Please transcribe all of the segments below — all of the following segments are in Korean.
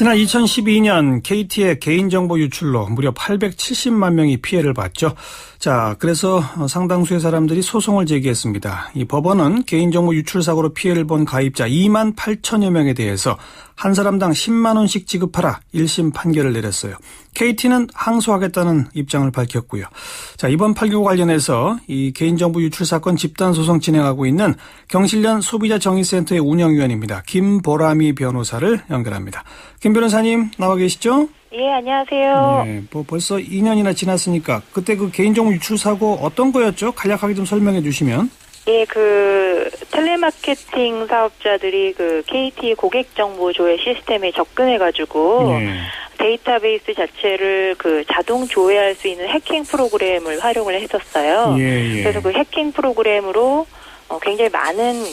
지난 2012년 KT의 개인정보 유출로 무려 870만 명이 피해를 봤죠. 자, 그래서 상당수의 사람들이 소송을 제기했습니다. 이 법원은 개인정보 유출 사고로 피해를 본 가입자 2만 8천여 명에 대해서 한 사람당 10만 원씩 지급하라 1심 판결을 내렸어요. KT는 항소하겠다는 입장을 밝혔고요. 자, 이번 판결과 관련해서 이 개인정보 유출 사건 집단 소송 진행하고 있는 경실련 소비자정의센터의 운영위원입니다. 김보람이 변호사를 연결합니다. 김 변호사님 나와 계시죠? 예, 안녕하세요. 네, 벌써 2년이나 지났으니까 그때 그 개인정보 유출 사고 어떤 거였죠? 간략하게 좀 설명해 주시면. 예, 텔레마케팅 사업자들이 KT 고객정보 조회 시스템에 접근해가지고 데이터베이스 자체를 자동 조회할 수 있는 해킹 프로그램을 활용을 했었어요. 그래서 그 해킹 프로그램으로 굉장히 많은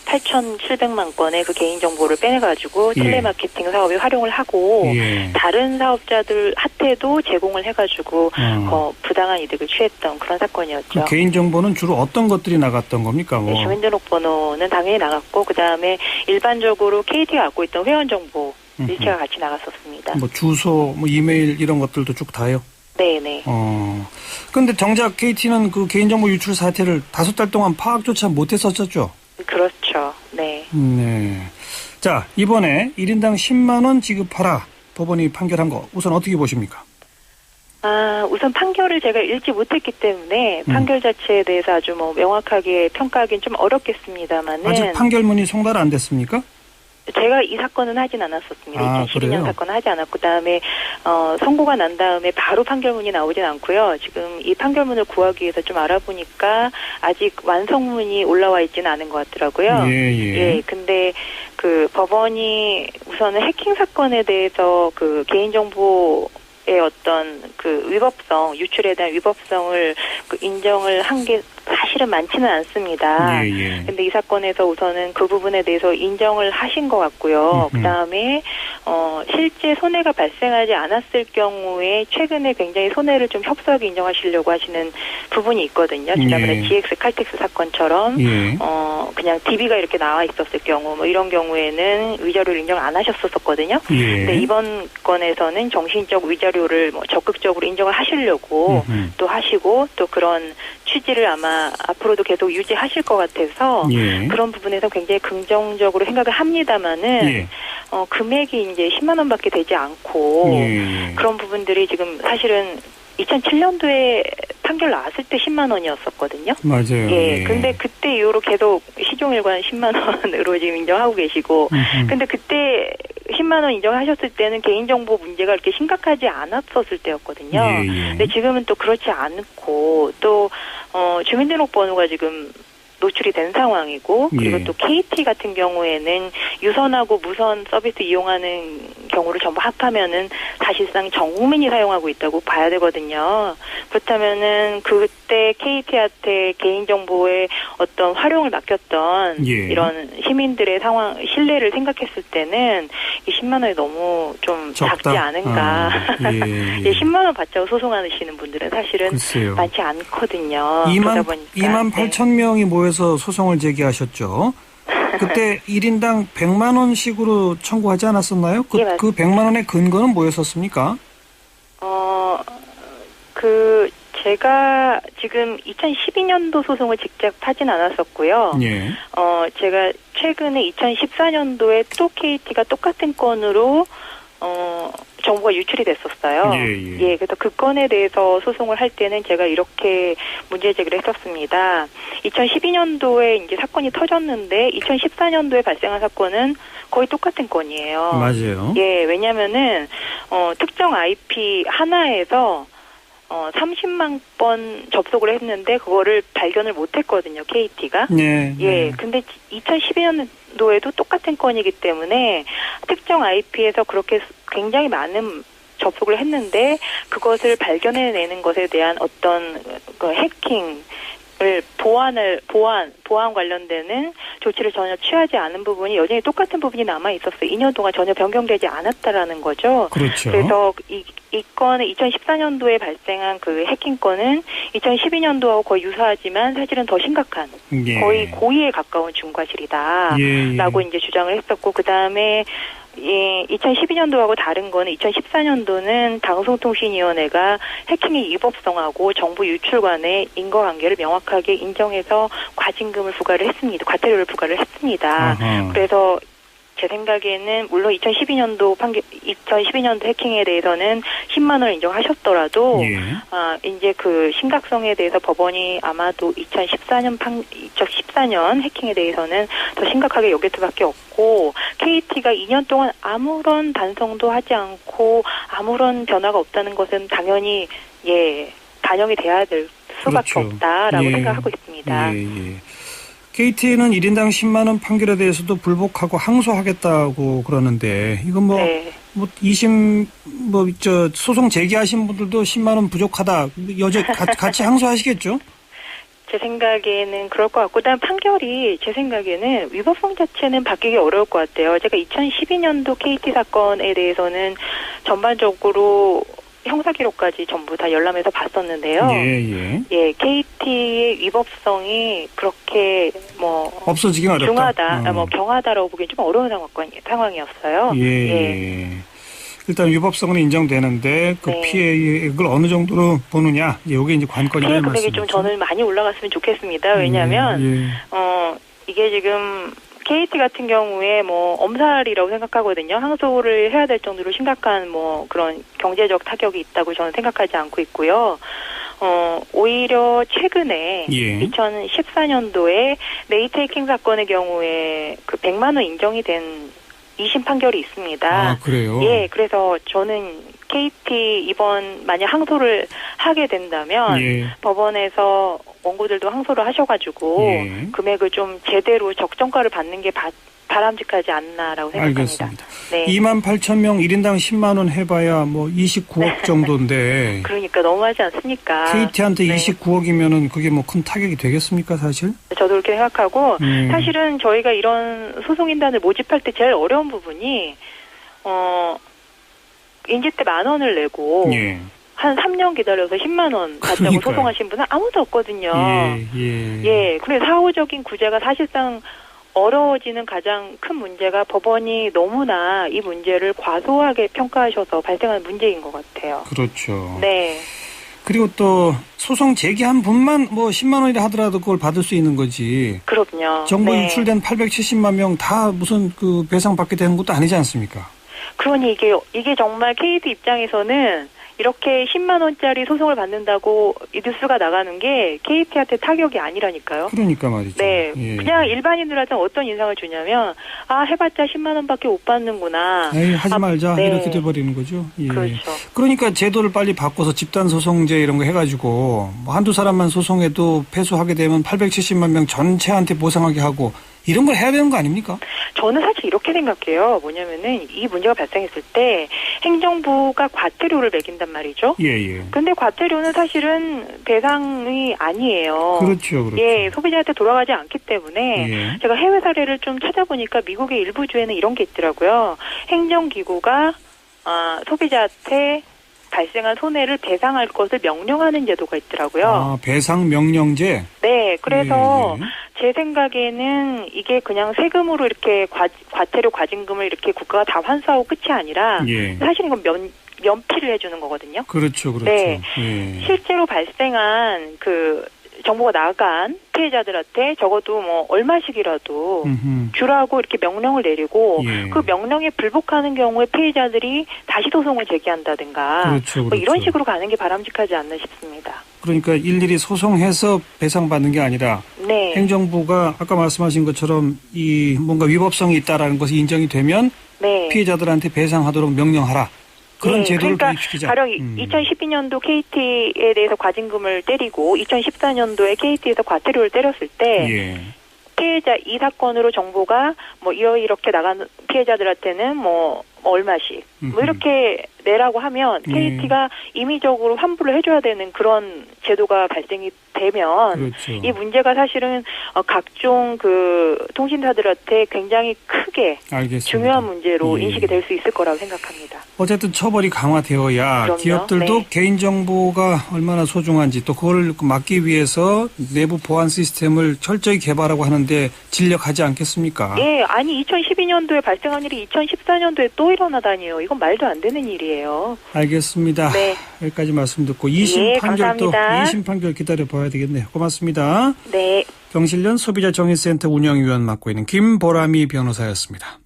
8,700만 건의 개인정보를 빼내가지고 텔레마케팅 사업에 활용을 하고 다른 사업자들한테도 제공을 해가지고 부당한 이득을 취했던 그런 사건이었죠. 그 개인정보는 주로 어떤 것들이 나갔던 겁니까? 네, 주민등록번호는 당연히 나갔고 그다음에 일반적으로 KT가 갖고 있던 회원정보 일체가 같이 나갔었습니다. 주소, 이메일 이런 것들도 쭉 다요? 네네. 근데 정작 KT는 그 개인정보 유출 사태를 5달 동안 파악조차 못했었죠? 그렇죠. 네. 네. 자, 이번에 1인당 10만 원 지급하라 법원이 판결한 거 우선 어떻게 보십니까? 우선 판결을 제가 읽지 못했기 때문에 판결 자체에 대해서 아주 명확하게 평가하기는 좀 어렵겠습니다만은. 아직 판결문이 송달 안 됐습니까? 제가 이 사건은 하진 않았었습니다. 2012년 사건은 하지 않았고 그다음에 선고가 난 다음에 바로 판결문이 나오진 않고요. 지금 이 판결문을 구하기 위해서 좀 알아보니까 아직 완성문이 올라와 있지는 않은 것 같더라고요. 근데 법원이 우선은 해킹 사건에 대해서 개인정보의 어떤 위법성, 유출에 대한 위법성을 인정을 한 게 사실은 많지는 않습니다. 근데 이 사건에서 우선은 그 부분에 대해서 인정을 하신 것 같고요. 그다음에 실제 손해가 발생하지 않았을 경우에 최근에 굉장히 손해를 좀 협소하게 인정하시려고 하시는 부분이 있거든요. 지난번에 GX 칼텍스 사건처럼 그냥 DB가 이렇게 나와 있었을 경우 이런 경우에는 위자료를 인정 안 하셨었거든요. 근데 이번 건에서는 정신적 위자료를 적극적으로 인정을 하시려고 또 하시고 또 그런 취지를 아마 앞으로도 계속 유지하실 것 같아서 그런 부분에서 굉장히 긍정적으로 생각을 합니다만은 금액이 이제 10만 원밖에 되지 않고 그런 부분들이 지금 사실은 2007년도에 판결 나왔을 때 10만 원이었었거든요. 맞아요. 근데 그때 이후로 계속 시종일관 10만 원으로 지금 인정하고 계시고 근데 그때 10만 원 인정하셨을 때는 개인정보 문제가 그렇게 심각하지 않았었을 때였거든요. 근데 지금은 또 그렇지 않고 또 주민등록번호가 지금 노출이 된 상황이고 그리고 또 KT 같은 경우에는 유선하고 무선 서비스 이용하는 경우를 전부 합하면은 사실상 전 국민이 사용하고 있다고 봐야 되거든요. 그렇다면은 그때 KT한테 개인정보의 어떤 활용을 맡겼던 이런 시민들의 상황 신뢰를 생각했을 때는 이 10만 원이 너무 좀 작지 않은가. 10만 원 받자고 소송하시는 분들은 사실은 글쎄요. 많지 않거든요. 2만 8천 명이 모여서 소송을 제기하셨죠. 그때 1인당 100만 원씩으로 청구하지 않았었나요? 그 100만 원의 근거는 뭐였었습니까? 제가 지금 2012년도 소송을 직접 하진 않았었고요. 제가 최근에 2014년도에 또 KT가 똑같은 건으로 정보가 유출이 됐었어요. 그래서 그 건에 대해서 소송을 할 때는 제가 이렇게 문제 제기를 했었습니다. 2012년도에 이제 사건이 터졌는데 2014년도에 발생한 사건은 거의 똑같은 건이에요. 맞아요. 왜냐면은 특정 IP 하나에서 30만 번 접속을 했는데 그거를 발견을 못했거든요, KT가. 근데 2012년도에도 똑같은 건이기 때문에 특정 IP에서 그렇게 굉장히 많은 접속을 했는데 그것을 발견해내는 것에 대한 어떤 해킹 보안 관련되는 조치를 전혀 취하지 않은 부분이 여전히 똑같은 부분이 남아 있었어요. 2년 동안 전혀 변경되지 않았다라는 거죠. 그렇죠. 그래서 이 건은 2014년도에 발생한 그 해킹 건은 2012년도하고 거의 유사하지만 사실은 더 심각한 거의 고의에 가까운 중과실이다라고 이제 주장을 했었고 그 다음에 예, 2012년도하고 다른 거는 2014년도는 방송통신위원회가 해킹의 위법성하고 정보 유출 간의 인과관계를 명확하게 인정해서 과징금을 부과를 했습니다. 과태료를 부과를 했습니다. 아하. 그래서 제 생각에는 물론 2012년도 해킹에 대해서는 10만 원을 인정하셨더라도 예. 이제 그 심각성에 대해서 법원이 아마도 2014년 해킹에 대해서는 더 심각하게 여길 수밖에 없고 KT가 2년 동안 아무런 반성도 하지 않고 아무런 변화가 없다는 것은 당연히 반영이 돼야 될 수밖에 그렇죠. 없다라고 예. 생각하고 있습니다. 예, 예. KT는 1인당 10만 원 판결에 대해서도 불복하고 항소하겠다고 그러는데 이건 네. 소송 제기하신 분들도 10만 원 부족하다. 같이 항소하시겠죠? 제 생각에는 그럴 것 같고, 일단 판결이 제 생각에는 위법성 자체는 바뀌기 어려울 것 같아요. 제가 2012년도 KT 사건에 대해서는 전반적으로 형사기록까지 전부 다 열람해서 봤었는데요. 예, KT의 위법성이 그렇게 없어지긴 어렵다. 중하다, 경하다라고 보기엔 좀 어려운 상황이었어요. 예. 일단 위법성은 인정되는데 그 네. 피해액을 어느 정도로 보느냐, 이게 이제 관건이라는 피해 말씀이죠. 금액이 좀 저는 많이 올라갔으면 좋겠습니다. 왜냐하면 이게 지금 KT 같은 경우에 엄살이라고 생각하거든요. 항소를 해야 될 정도로 심각한 그런 경제적 타격이 있다고 저는 생각하지 않고 있고요. 오히려 최근에 2014년도에 네이트 해킹 사건의 경우에 그 100만 원 인정이 된 2심 판결이 있습니다. 아, 그래요? 예, 그래서 저는 KT 이번 만약 항소를 하게 된다면 법원에서 원고들도 항소를 하셔가지고 금액을 좀 제대로 적정가를 받는 게 바람직하지 않나라고 생각합니다. 알겠습니다. 네. 2만 8천 명 1인당 10만 원 해봐야 29억 정도인데. 그러니까 너무하지 않습니까? KT한테 29억이면은 그게 큰 타격이 되겠습니까, 사실? 저도 그렇게 생각하고 사실은 저희가 이런 소송인단을 모집할 때 제일 어려운 부분이 인지 때 10,000원을 내고 한 3년 기다려서 10만 원 받자고 소송하신 분은 아무도 없거든요. 예. 그래서 사후적인 구제가 사실상 어려워지는 가장 큰 문제가 법원이 너무나 이 문제를 과소하게 평가하셔서 발생하는 문제인 것 같아요. 그렇죠. 네. 그리고 또 소송 제기한 분만 10만 원이라 하더라도 그걸 받을 수 있는 거지. 그럼요. 정보 유출된 870만 명 다 무슨 그 배상 받게 되는 것도 아니지 않습니까? 그러니 이게 정말 KT 입장에서는 이렇게 10만 원짜리 소송을 받는다고 이 뉴스가 나가는 게 KT한테 타격이 아니라니까요. 그러니까 말이죠. 네. 그냥 일반인들한테는 어떤 인상을 주냐면 해봤자 10만 원밖에 못 받는구나. 에이, 하지 말자. 이렇게 돼버리는 거죠. 예. 그렇죠. 그러니까 제도를 빨리 바꿔서 집단소송제 이런 거 해가지고 한두 사람만 소송해도 패소하게 되면 870만 명 전체한테 보상하게 하고 이런 걸 해야 되는 거 아닙니까? 저는 사실 이렇게 생각해요. 뭐냐면은 이 문제가 발생했을 때 행정부가 과태료를 매긴단 말이죠. 근데 과태료는 사실은 배상이 아니에요. 그렇죠. 예, 소비자한테 돌아가지 않기 때문에 제가 해외 사례를 좀 찾아보니까 미국의 일부 주에는 이런 게 있더라고요. 행정기구가 소비자한테 발생한 손해를 배상할 것을 명령하는 제도가 있더라고요. 배상 명령제? 네, 그래서 제 생각에는 이게 그냥 세금으로 이렇게 과태료 과징금을 이렇게 국가가 다 환수하고 끝이 아니라 사실 이건 면피를 해주는 거거든요. 그렇죠. 네, 실제로 발생한 그 정보가 나간 피해자들한테 적어도 얼마씩이라도 주라고 이렇게 명령을 내리고 그 명령에 불복하는 경우에 피해자들이 다시 소송을 제기한다든가 이런 식으로 가는 게 바람직하지 않나 싶습니다. 그러니까 일일이 소송해서 배상받는 게 아니라 행정부가 아까 말씀하신 것처럼 이 뭔가 위법성이 있다라는 것이 인정이 되면 피해자들한테 배상하도록 명령하라. 그런 제도를 도입시키자. 가령 2012년도 KT에 대해서 과징금을 때리고 2014년도에 KT에서 과태료를 때렸을 때 피해자 이 사건으로 정보가 이렇게 나간 피해자들한테는 얼마씩 이렇게 내라고 하면 KT가 임의적으로 환불을 해줘야 되는 그런 제도가 발생이 되면 그렇죠. 이 문제가 사실은 각종 그 통신사들한테 굉장히 크게 알겠습니다. 중요한 문제로 예. 인식이 될 수 있을 거라고 생각합니다. 어쨌든 처벌이 강화되어야 그럼요. 기업들도 네. 개인정보가 얼마나 소중한지 또 그걸 막기 위해서 내부 보안 시스템을 철저히 개발하고 하는데 진력하지 않겠습니까? 예, 아니 2012년도에 발생한 일이 2014년도에 또 일어나다니요. 이건 말도 안 되는 일이에요. 알겠습니다. 네. 여기까지 말씀 듣고 2심 예, 판결도 감사합니다. 2심 판결 기다려 봐야 되겠네요. 고맙습니다. 네. 경실련 소비자정의센터 운영위원 맡고 있는 김보람이 변호사였습니다.